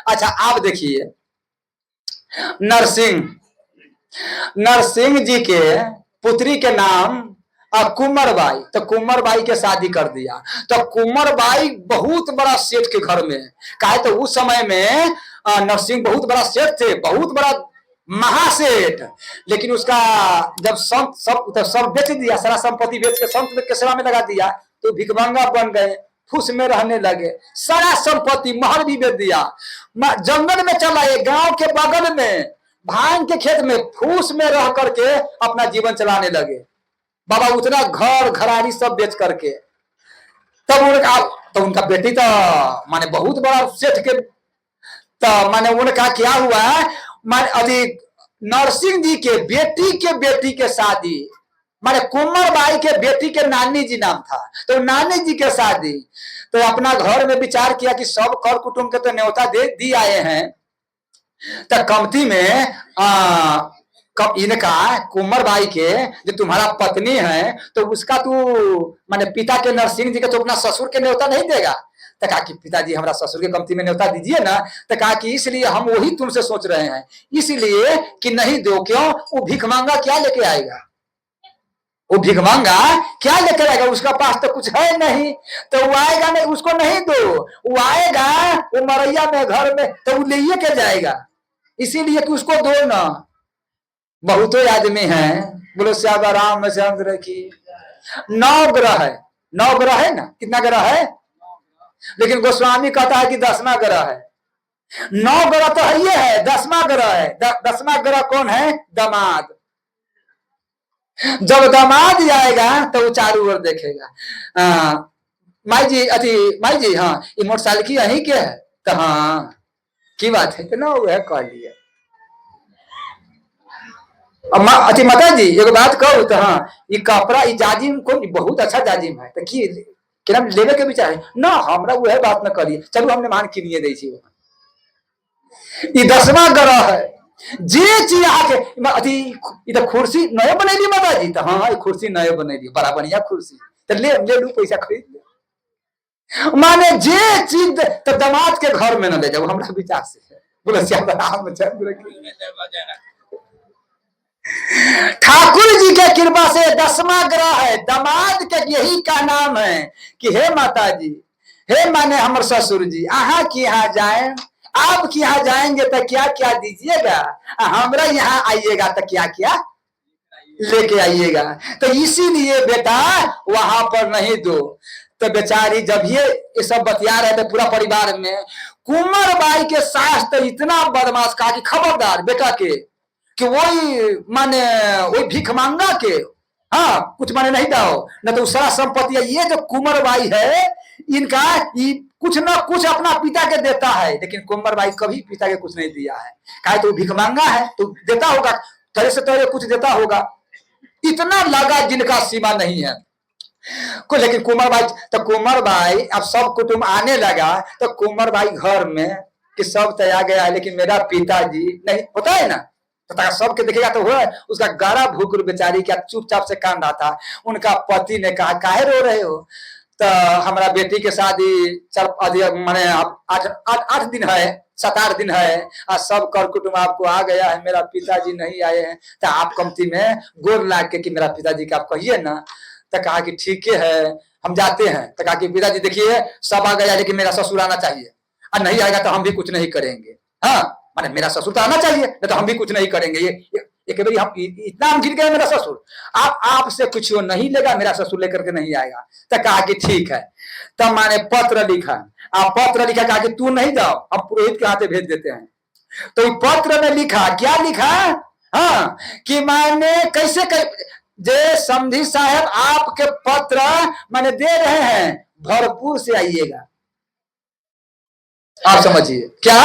अच्छा आप देखिए, नरसिंह नरसिंह जी के पुत्री के नाम कुंवरबाई, तो कुंवरबाई के शादी कर दिया। तो कुंवरबाई बहुत बड़ा सेठ के घर में, कहे तो उस समय में नरसिंह बहुत बड़ा सेठ थे, बहुत बड़ा महासेठ। लेकिन उसका जब संत सब बेच दिया, सारा संपत्ति बेच के संत के सेवा में लगा दिया, तो भिखमंगा बन गए, फूस में रहने लगे, सारा संपत्ति महल भी बेच दिया, जंगल में चला गए, गांव के बगल में भांग के खेत में फूस में रह करके अपना जीवन चलाने लगे। बाबा उतना घर घरानी सब बेच करके, तब उनका बेटी तो माने बहुत बड़ा सेठ के, तो माने उनका क्या हुआ, माने अभी नरसिंह जी के बेटी के शादी, माने कुंवरबाई के बेटी के नानी जी नाम था, तो नानी जी के शादी, तो अपना घर में विचार किया कि सब कर कुटुंब के तो न्योता दी आए हैं, तो कमती में इनका कुंवरबाई के जो तुम्हारा पत्नी है, तो उसका तू माने पिता के नरसिंह जी के तो अपना ससुर के न्योता नहीं देगा। तो कहा कि पिताजी हमारा ससुर के कमती में न्योता दीजिए ना। तो कहा कि इसलिए हम वही तुमसे सोच रहे हैं, इसलिए कि नहीं दो। क्यों? वो भीख मांगा क्या लेके आएगा, वो भीख मांगा क्या लेकर आएगा, उसका पास तो कुछ है नहीं, तो वो आएगा नहीं, उसको नहीं दो, वो आएगा वो मरैया में घर में, तो वो ले के जाएगा, इसीलिए कि उसको दो ना। बहुत आदमी हैं, बोलो श्याम राम चंद्र की। 9 ग्रह है, 9 ग्रह है ना, कितना ग्रह है, लेकिन गोस्वामी कहता है कि 10वां ग्रह है। 9 ग्रह तो है, ये है 10वां ग्रह है। 10वां ग्रह कौन है? दामाद। जब दामाद जाएगा तो वो चारों ओर देखेगा। माई जी हाँ ये मोटरसाइकिल की यही के है, तो हाँ की बात है, तो ना वो है कह लिया। अति माता जी एक बात कहू तो हाँ, ये कपड़ा ये जाजिम को बहुत अच्छा जाजिम है, तो की लेवे के विचार है ना, हमरा वह बात न करिए, चलो हमने मान के लिए दी। ये 10वां ग्रह है, जे चीज आके अथी इधर कुर्सी नए बनेली माता जी, तो हाँ ये कुर्सी नए बनेली, बड़ा बढ़िया कुर्सी, तो ले लू पैसा खरीद ले। माने जे चीज तो दामाद के घर में न ले जाओ, हमरा विचार से है। बोलो श्याम रामचंद्र की। ठाकुर जी के कृपा से 10वां ग्रह है, दामाद के यही का नाम है कि हे माता जी, हे माने हमर ससुर जी, अहाँ के यहाँ जाए, आपके यहाँ जाएंगे तो क्या क्या दीजिएगा, हमरा यहाँ आइएगा तो क्या क्या लेके आइएगा। तो इसीलिए बेटा वहां पर नहीं दो। तो बेचारी जब ये सब बतिया रहे थे पूरा परिवार में, कुंवरबाई के सास तो इतना बदमाश कहा कि खबरदार बेटा के, कि वही माने वही भीख मांगा के हाँ कुछ माने नहीं दाओ, न तो सारा संपत्ति है। ये जो कुंवरबाई है इनका कुछ ना कुछ अपना पिता के देता है, लेकिन कुंवरबाई कभी पिता के कुछ नहीं दिया है। कहे तो भीख मांगा है तो देता होगा, तरह से तरह कुछ देता होगा, इतना लगा जिनका सीमा नहीं है को। लेकिन कुंवरबाई अब सब कुटुंब आने लगा, तो कुंवरबाई घर में कि सब तो आ गया, लेकिन मेरा पिताजी नहीं होता है ना, तो सबके देखेगा तो हुआ उसका गारा भूख बेचारी क्या चुपचाप से कान रहा था। उनका पति ने कहा काहे रो रहे हो, तो हमारा बेटी के शादी माने 8 दिन है, 7-8 दिन है, और सब कर कुटुंब आपको आ गया है, मेरा पिताजी नहीं आए हैं, तो आप कमती में गोर लाग के कि मेरा पिताजी का आप कहिए ना। तो कहा कि ठीक है हम जाते हैं। तो कहा कि पिताजी देखिए सब आ गया, लेकिन मेरा ससुर आना चाहिए, और नहीं आएगा तो हम भी कुछ नहीं करेंगे। हाँ माने मेरा ससुर तो आना चाहिए, नहीं तो हम भी कुछ नहीं करेंगे। ये बारी हम इतना हम गिर गए, मेरा ससुर आपसे कुछ नहीं लेगा, मेरा ससुर लेकर के नहीं आएगा। तो कहा कि ठीक है। तब माने पत्र लिखा, पत्र लिखा, कहा कि तू नहीं जाओ, हम पुरोहित के हाथे भेज देते हैं। तो पत्र में लिखा, क्या लिखा, हाँ कि माने कैसे जे समधी साहब आपके पत्र माने दे रहे हैं, भरपूर से आइएगा। आप समझिए क्या,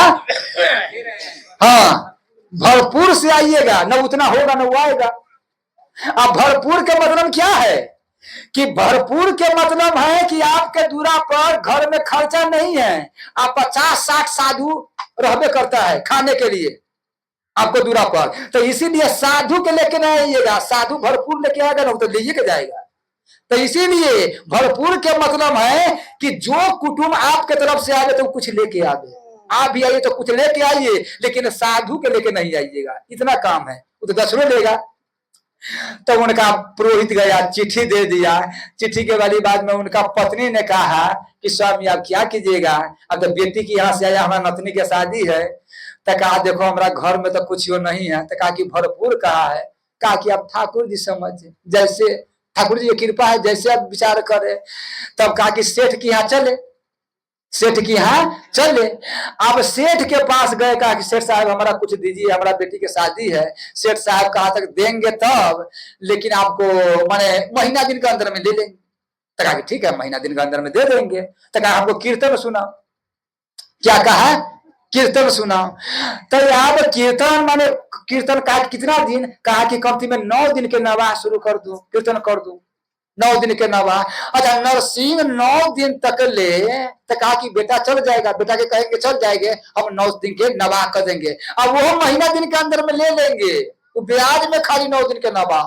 हाँ भरपूर से आइएगा, न उतना होगा न वो आएगा। अब भरपूर के मतलब क्या है कि भरपूर के मतलब है कि आपके दूरा पर घर में खर्चा नहीं है, आप 50-60 साधु रहबे करता है खाने के लिए आपको दूरा पर, तो इसीलिए साधु के लेके नहीं आइएगा, साधु भरपूर लेके आएगा ना तो लीजिए के जाएगा। तो इसीलिए भरपूर के मतलब है कि जो कुटुंब आपके तरफ से आवे तो कुछ लेके आवे, आप भी आइए तो कुछ लेके आइए, लेकिन साधु के लेके नहीं आइएगा, इतना काम है। वो तो 10 रुपये लेगा। तो उनका पुरोहित गया, चिट्ठी दे दिया। चिट्ठी के वाली बाद में उनका पत्नी ने कहा कि स्वामी आप क्या कीजिएगा, अब तो बेटी की यहाँ से आया, हमारा नतनी की शादी है। तो कहा देखो हमारा घर में तो कुछ नहीं है। तो कहा कि भरपूर कहा है। कहा कि आप ठाकुर जी समझे, जैसे ठाकुर जी की कृपा है, जैसे आप विचार करें। तब कहा कि सेठ के यहाँ चले, सेठ की यहाँ चले। अब सेठ के पास गए, कहा कि सेठ साहब हमारा कुछ दीजिए, हमारा बेटी की शादी है। सेठ साहब कहा तक देंगे तब, लेकिन आपको माने महीना दिन के अंदर में दे लेंगे। तो कहा कि ठीक है महीना दिन के अंदर में दे देंगे। तो कहा हमको कीर्तन सुना। क्या कहा? कीर्तन सुना। तो यहाँ पर कीर्तन माने कीर्तन का कितना दिन? कहा कि कम में 9 दिन के नवाह शुरू कर दो, कीर्तन कर दो 9 दिन के नवाह। अच्छा नरसिंह 9 दिन तक ले, तो कहा कि बेटा चल जाएगा, बेटा के कहेंगे चल जाएंगे, हम 9 दिन के नवाह कर देंगे। अब वो महीना दिन के अंदर में ले लेंगे, वो ब्याज में खाली 9 दिन के नवाह।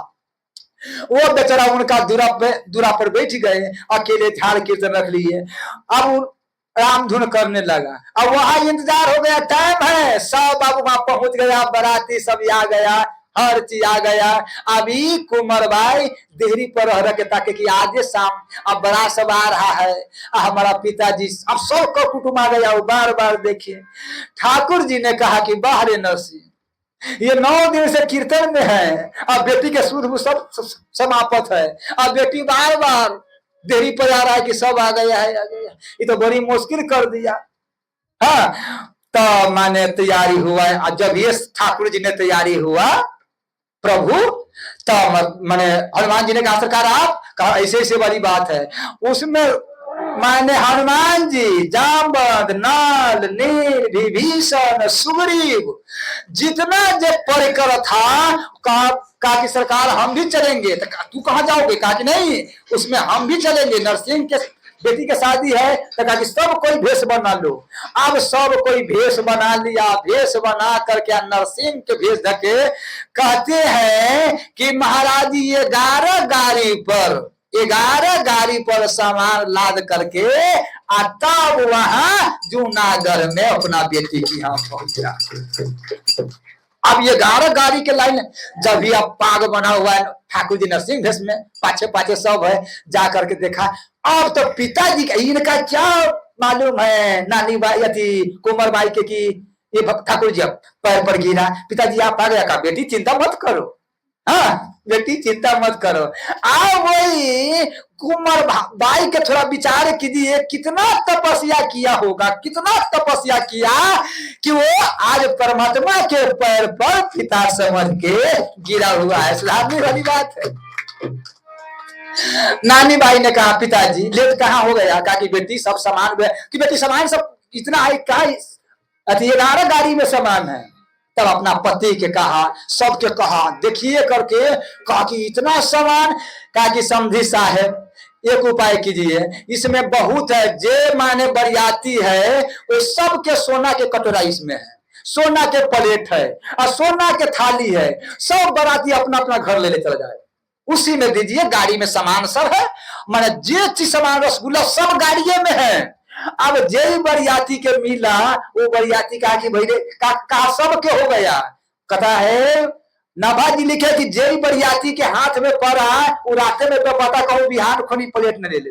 वो बेचारा उनका दूरा पर बैठ गए, अकेले झाड़ कीर्तन रख लिए। अब राम धुन करने लगा। अब वहां इंतजार हो गया, टाइम है, सब बाबू वहां पहुंच गया, बाराती सब आ गया, हर चीज आ गया। अभी कुंवर भाई देहरी पर रह रखे ताकि कि आज शाम अब बड़ा सब आ रहा है, हमारा पिताजी, अब सब का कुटुंब आ गया। वो बार बार देखिए ठाकुर जी ने कहा कि बाहरे नरसिंह ये 9 दिन से कीर्तन में है, अब बेटी के शुद्ध सब समाप्त है, अब बेटी बार बार देरी पर आ रहा है कि सब आ गया है, आ गया। ये तो बड़ी मुश्किल कर दिया। हाँ तो माने तैयारी हुआ, जब ये ठाकुर जी ने तैयारी हुआ प्रभु, तो माने हनुमान जी ने कहा सरकार आप कहा ऐसे ऐसे वाली बात है। उसमें माने हनुमान जी, जामवंत, नल, नील, विभीषण, सुग्रीव जितना जो परिकर था, कहा कि सरकार हम भी चलेंगे। तो तू कहां जाओगे? कहा कि नहीं उसमें हम भी चलेंगे, नरसिंह के बेटी की शादी है। तो कहा कि सब कोई भेष बना लो। अब सब कोई भेष बना लिया, भेष बना करके नरसिंह के भेष धके कहते हैं कि महाराज जी 11 गाड़ी पर सामान लाद करके तब वहां जूनागढ़ में अपना बेटी की यहाँ पहुंचा। अब 11 गाड़ी के लाइन, जब भी अब पाग बना हुआ है ठाकुर जी नरसिंह भेष में, पाछे पाछे सब है, जा करके देखा। अब तो पिताजी का इनका क्या मालूम है, नानी बाई अथी कुंवर बाई के की ये ठाकुर जी अब पैर पर गिरा। पिताजी आप आ गया, कहा बेटी चिंता मत करो, हाँ बेटी चिंता मत करो। आप वही कुंवर बाई के थोड़ा विचार कीजिए, कितना तपस्या किया होगा, कितना तपस्या किया कि वो आज परमात्मा के पैर पर पिता समझ के गिरा हुआ है। सुधारने वाली बात है। नानी बाई ने कहा पिताजी लेट कहाँ हो गया? कहा कि बेटी सब सामान कि बेटी सामान सब इतना है, क्या 11 गाड़ी में सामान है। तब अपना पति के कहा, सबके कहा, देखिए करके कहा कि इतना सामान। कहा कि समधी साहब एक उपाय कीजिए, इसमें बहुत है, जे माने बरियाती है वो सबके सोना के कटोरा इसमें है, सोना के प्लेट है और सोना के थाली है, सब बराती अपना अपना घर ले चला जाए, उसी में दीजिए। गाड़ी में सामान सब है, माने जे चीज सामान रसगुल्ला सब गाड़िए में है। अब जे बरियाती के मिला, वो बरियाती कहा कि भाई का सब के हो गया। कथा है नाभाजी लिखे कि जे बरियाती के हाथ में पड़ा, वो रास्ते में तो पता कहूं बिहार खोनी प्लेट न ले ले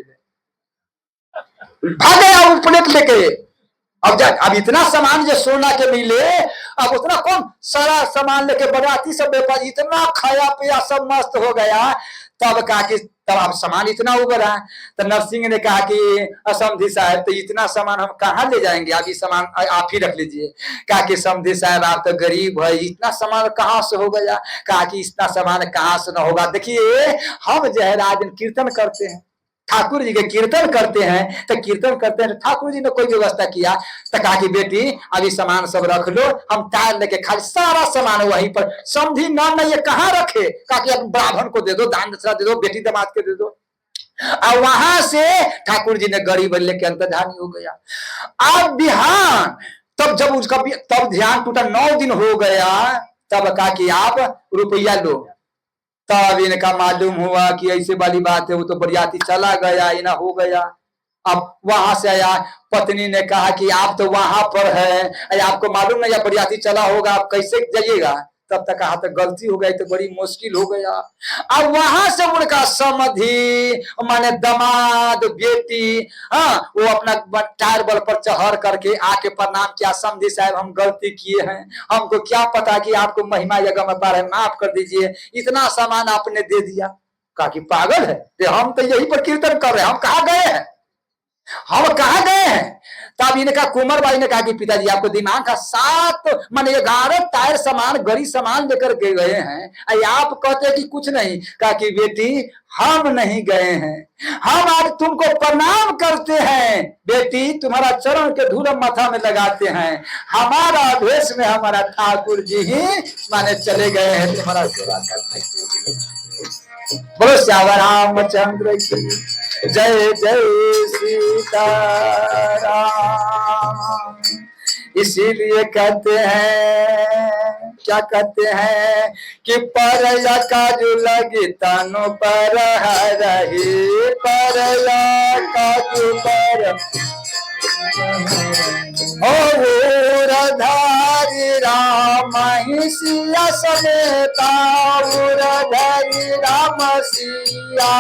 भाग गया वो प्लेट लेके। अब इतना सामान जो सोना के मिले, अब उतना कौन सारा सामान लेके बराती सब व्यापारी इतना खाया पिया सब मस्त हो गया। तब कहा कि तब आप सामान इतना उबरा। तो नरसिंह ने कहा कि समधी साहब तो इतना सामान हम कहाँ ले जाएंगे, आप ये सामान आप ही रख लीजिए। कहा कि समधी साहब आप तो गरीब है, इतना सामान कहाँ से हो गया? कहा कि इतना सामान कहाँ से न होगा, देखिए हम जो है राजन कीर्तन करते हैं, ठाकुर जी के कीर्तन करते हैं, तो कीर्तन करते हैं ठाकुर जी ने कोई व्यवस्था किया। तो कहा कि बेटी अभी सामान सब रख लो, हम टायर लेके खाली सारा सामान वहीं पर। समझी ना ये कहाँ रखे? कहा कि अब ब्राह्मण को दे दो, दान दक्षिणा दे दो, बेटी दामाद के दे दो। और वहां से ठाकुर जी ने गरीब लेके अंतर्धानी हो गया। अब बिहान तब जब उसका तब ध्यान टूटा, 9 दिन हो गया, तब कहा कि आप रुपया लो। तब इनका मालूम हुआ कि ऐसे वाली बात है, वो तो बरियाती चला गया, इना हो गया। अब वहां से आया, पत्नी ने कहा कि आप तो वहां पर है, अरे आपको मालूम नहीं या बरियाती चला होगा, आप कैसे जाइएगा? तब तक कहा तो गलती हो गई तो बड़ी मुश्किल हो गया। अब वहां से उनका समधि माने दामाद बेटी, हाँ, वो अपना टायर बल पर चढ़ करके आके प्रणाम किया, समधि साहब हम गलती किए हैं, हमको क्या पता कि आपको महिमा यज्ञ में बारे माफ कर दीजिए, इतना सामान आपने दे दिया। कहा कि पागल है, हम तो यही पर कीर्तन कर रहे हैं, हम कहाँ गए हैं, हम कहा गए हैं? तब इन्हें कहा, कुंवर भाई ने कहा कि पिताजी आपको दिमाग का 7 माने 11 टायर सामान गरी सामान लेकर के गए हैं, आप कहते हैं कि कुछ नहीं। कहा कि बेटी हम नहीं गए हैं, हम आज तुमको प्रणाम करते हैं बेटी, तुम्हारा चरण के धूल माथा में लगाते हैं, हमारा भेष में हमारा ठाकुर जी ही माने चले गए हैं तुम्हारा सेवा करते। बोलो श्यामा रामचंद्र की जय जय सीताराम। इसीलिए कहते हैं, क्या कहते हैं कि परया काजू लगी तनु पर रही, परया काजू पर धारी राम सिया समेता, धारी राम सिया,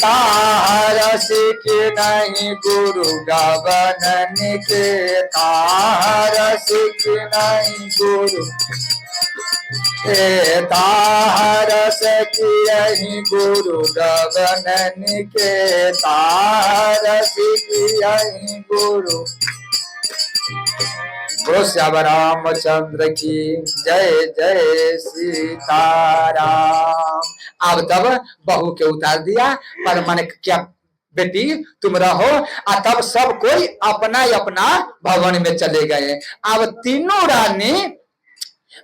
तारस के नहीं गुरु गवन के, तारस के नहीं गुरु तारस की यही गुरु गवन के, तारस की यही गुरु। बोलो श्यामा रामचंद्र की जय जय सीताराम। अब तब बहू के उतार दिया, पर मन क्या बेटी तुम रहो, तब सब कोई अपना अपना भवन में चले गए। अब तीनों रानी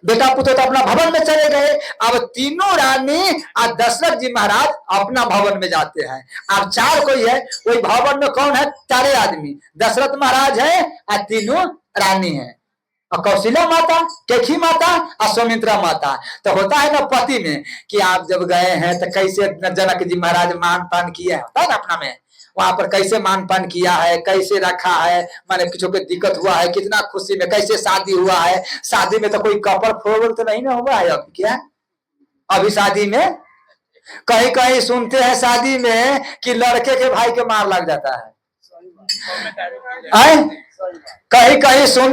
बेटा पुत्र तो अपना भवन में चले गए, अब तीनों रानी और दशरथ जी महाराज अपना भवन में जाते हैं। अब 4 कोई है, वही भवन में कौन है? 4 आदमी, दशरथ महाराज है और तीनों रानी है, और कौशल्या माता, केखी माता और सौमित्रा माता। तो होता है ना पति में कि आप जब गए हैं तो कैसे जनक जी महाराज मान पान किए, होता है ना अपना में, वहां पर कैसे मान पान किया है, कैसे रखा है, माने किसी को दिक्कत हुआ है, कितना खुशी में, कैसे शादी हुआ है, शादी में तो कोई कपड़ फोड़ तो नहीं ना हुआ है। अब क्या अभी शादी में कहीं कहीं सुनते हैं शादी में कि लड़के के भाई के मार लग जाता है, कहीं कहीं सुन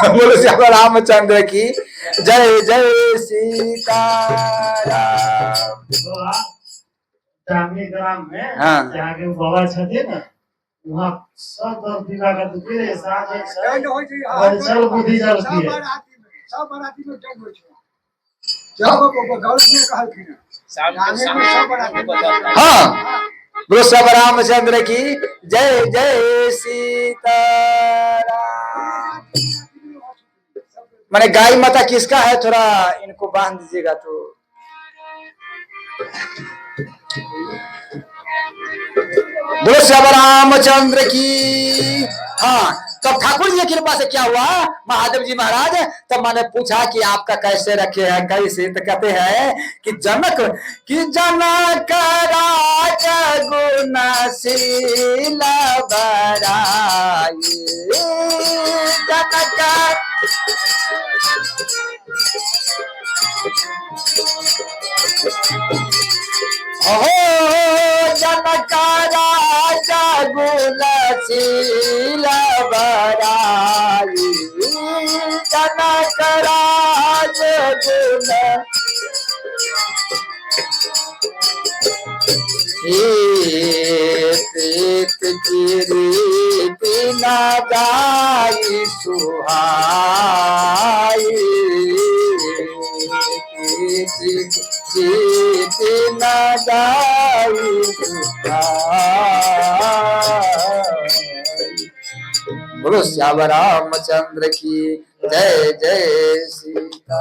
बोलो श्यामा रामचंद्र की जय जय सीताराम। ग्राम में जहाँ के बाबा छथे ना, वहाँ सब विवाह का दुपहर साथ एक चल बुद्धि जलती है, सब बराती में टंग होय छै, जब गलत में कहल कि सब बराती। हाँ, बोलो श्यामा रामचंद्र की जय जय सीताराम। माने गाय माता किसका है, थोड़ा इनको बांध दीजिएगा तो। बोलो श्यामा रामचंद्र की। हाँ, तब ठाकुर जी की कृपा से क्या हुआ, महादेव जी महाराज तब मैंने पूछा कि आपका कैसे रखे हैं, कैसे, तो कहते हैं कि जनक राज गुणशील बराई, जनक जनक राज गुणशील बराई, जनक राज गुण रीति न जाई सुहाई, रीति न जाई सुहाई। बोलो श्यामा रामचंद्र की जय जय सीता।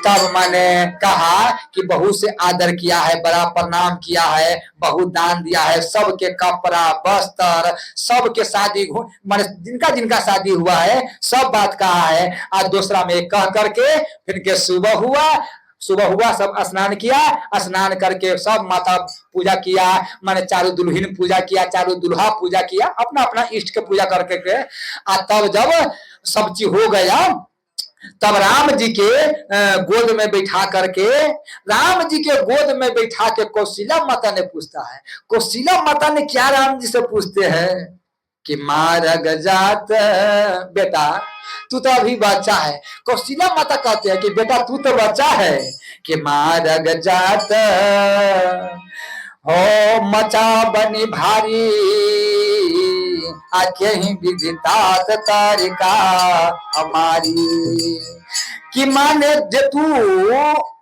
तब मैंने कहा कि बहू से आदर किया है, बड़ा प्रणाम किया है, बहुत दान दिया है, सबके कपड़ा वस्त्र, सबके शादी मैंने जिनका जिनका शादी हुआ है सब बात कहा है। आज दूसरा में कह करके फिर के सुबह हुआ सब स्नान किया, स्नान करके सब माता पूजा किया, मैंने चारों दुल्हन पूजा किया, चारों दुल्हा पूजा किया, अपना अपना इष्ट के पूजा करके के तब जब सब चीज हो गया तब राम जी के गोद में बैठा करके, राम जी के गोद में बैठा के कौशल्या माता ने पूछता है, कौशल्या माता ने क्या राम जी से पूछते हैं कि मारग जात बेटा तू तो अभी बच्चा है। कौशल्या माता कहते हैं कि बेटा तू तो बच्चा है कि मारग जात हो मचा बनी भारी आके ही विदितात तारिका हमारी, कि माने जे तू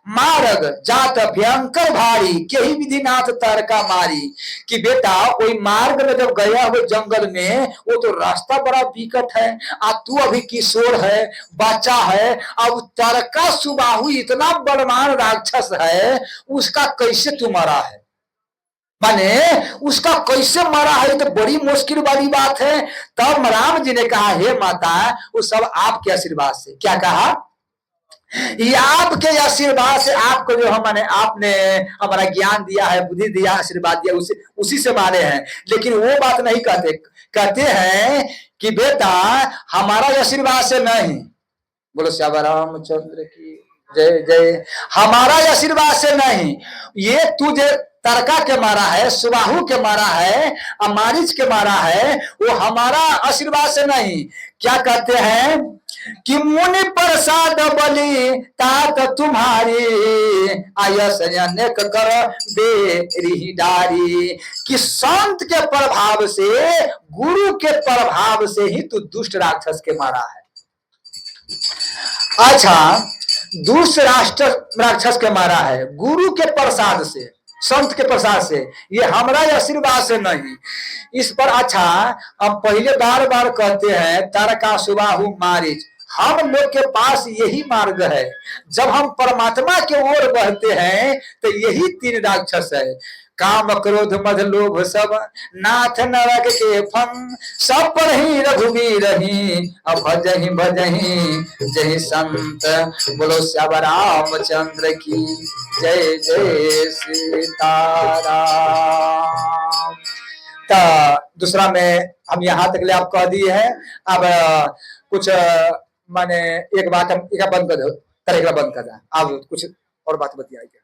मारग जात भयंकर भारी के ही विधिनाथ तारका मारी, कि बेटा कोई मार्ग में जब गया हुए जंगल में वो तो रास्ता बड़ा विकट है, आ तू अभी किशोर है, बच्चा है, अब तारका सुबाहु इतना बलवान राक्षस है, उसका कैसे तू मरा है, माने उसका कैसे मरा है, तो बड़ी मुश्किल वाली बात है। तब राम जी ने कहा हे माता वो सब आपके आशीर्वाद से, क्या कहा, ये आपके आशीर्वाद से, आपको जो हमने आपने हमारा ज्ञान दिया है, बुद्धि दिया, आशीर्वाद दिया, उसी से माने हैं। लेकिन वो बात नहीं कहते, कहते हैं कि बेटा हमारा आशीर्वाद से नहीं, बोलो श्याम रामचंद्र की जय जय, हमारा आशीर्वाद से नहीं, ये तुझे तारका के मारा है, सुबाहु के मारा है, मारीच के मारा है, वो हमारा आशीर्वाद से नहीं। क्या कहते हैं कि मुनि प्रसाद बलि तात तुम्हारी आयस अनेक कर बेरी डारी, कि संत के प्रभाव से, गुरु के प्रभाव से ही तू दुष्ट राक्षस के मारा है। अच्छा, दुष्ट राक्षस के मारा है गुरु के प्रसाद से, संत के प्रसाद से, ये हमारा आशीर्वाद से नहीं। इस पर अच्छा हम पहले बार बार कहते हैं तारका सुबाहु मारीच, हम लोग के पास यही मार्ग है, जब हम परमात्मा के ओर बढ़ते हैं तो यही तीन राक्षस है, काम क्रोध मद लोभ सब नाथ नरक के फन, सब पर ही रघुवीर ही अब भजहि भजहि जय संत, बोलो श्याम रामचंद्र की जय जय सीताराम। तो दूसरा में हम यहाँ तक ले आप कह दिए हैं। अब कुछ माने एक बात हम एक बंद कर दो, तरह बंद कर दे, आप कुछ और बात बताइए।